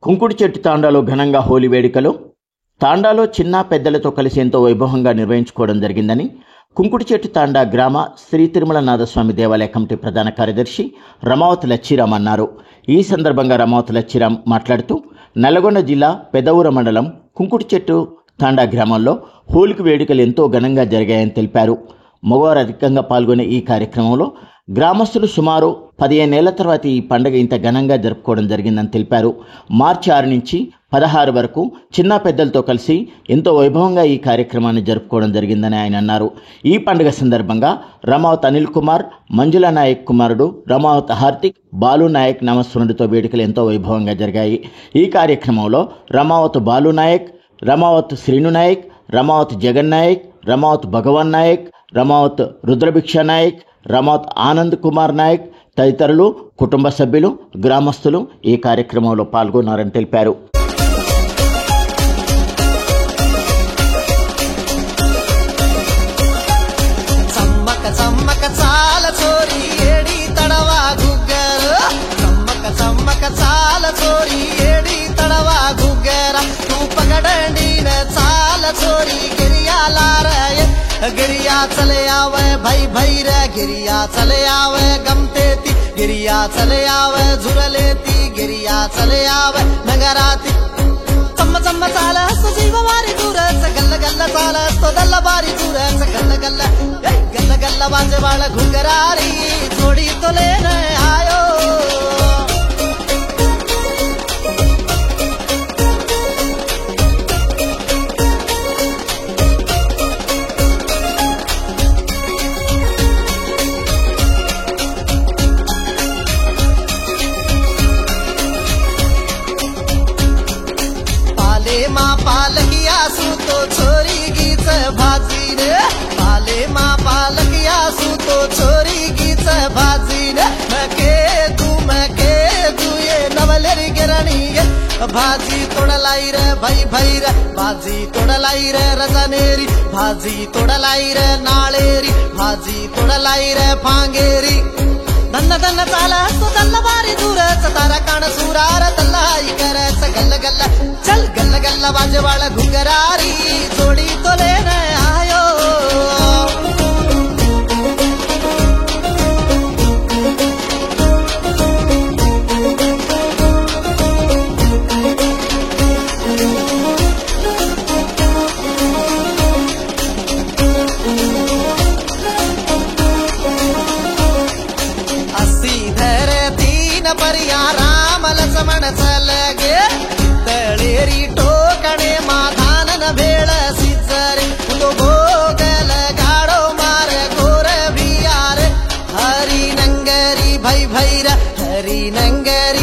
కుంకుడు చెట్టు తాండాలో ఘనంగా హోలీ వేడుకలు. తాండాలో చిన్న పెద్దలతో కలిసి ఎంతో వైభవంగా నిర్వహించుకోవడం జరిగిందని కుంకుడు చెట్టు తాండా గ్రామ శ్రీ తిరుమల నాథస్వామి దేవాలయ కమిటీ ప్రధాన కార్యదర్శి రమావతి లచ్చిరామ్ అన్నారు. ఈ సందర్భంగా రమావతి లచ్చిరామ్ మాట్లాడుతూ నల్గొండ జిల్లా పెదవూర మండలం కుంకుడు చెట్టు తాండా గ్రామంలో హోలీకి వేడుకలు ఎంతో ఘనంగా జరిగాయని తెలిపారు. మగవారు అధికంగా పాల్గొనే ఈ కార్యక్రమంలో గ్రామస్తులు సుమారు 15 ఏళ్ల తర్వాత ఈ పండుగ ఇంత ఘనంగా జరుపుకోవడం జరిగిందని తెలిపారు. మార్చి 6 నుంచి 16 వరకు చిన్న పెద్దలతో కలిసి ఎంతో వైభవంగా ఈ కార్యక్రమాన్ని జరుపుకోవడం జరిగిందని ఆయన అన్నారు. ఈ పండుగ సందర్భంగా రమావత్ అనిల్ కుమార్, మంజుల నాయక్ కుమారుడు రమావత్ హార్దిక్, బాలు నాయక్ నామస్మరణతో వేడుకలు ఎంతో వైభవంగా జరిగాయి. ఈ కార్యక్రమంలో రమావత్ బాలు నాయక్, రమావత్ శ్రీను నాయక్, రమావత్ జగన్ నాయక్, రమావత్ భగవాన్ నాయక్, రమావత్ రుద్రభిక్ష నాయక్, రమావత్ ఆనంద్ కుమార్ నాయక్ తదితరులు, కుటుంబ సభ్యులు, గ్రామస్తులు ఈ కార్యక్రమంలో పాల్గొన్నారని తెలిపారు. गिरिया चले आवे भाई भाई रे गिरिया चले आवे गमतेती गिरिया चले आवे झुरलेती गिरिया चले आवे नगराती चम्म चम्म चाला सजीव मारी दूर से गल्ला गल्ला चाला तो दल्ला बारी दूर से गल्ला गल्ला गल्ला गल्ला बाजे वाला घुंगरारी जोड़ी तो लेने आयो माँ पालकिया सू तो छोरी गीत भाजी रे पाले माँ पालकिया सू तो छोरी गीत भाजी रे मैं तू ये नवलेरी गिरणी भाजी तोड़लाई रे भाई भाई रे भाजी तोड़लाई रे रजनेरी भाजी तोड़लाई रे नाळेरी भाजी तोड़लाई रे फांगेरी दन्न दन्न चाला तो दल्ला बारी दूर तारा काण सूरार दल्लाई करे गल्ला गल्ला चल गल्ला गल्ला बाजे वाला घुंगरारी जोड़ी तो लेने आयो परिया राम लक्ष्मण चल गे तळेरी टोकणे माधान न भेळ सिजरी फुलो भोगल गाडो मार गोर बियार हरी नंगरी भाई भैर हरी नंगरी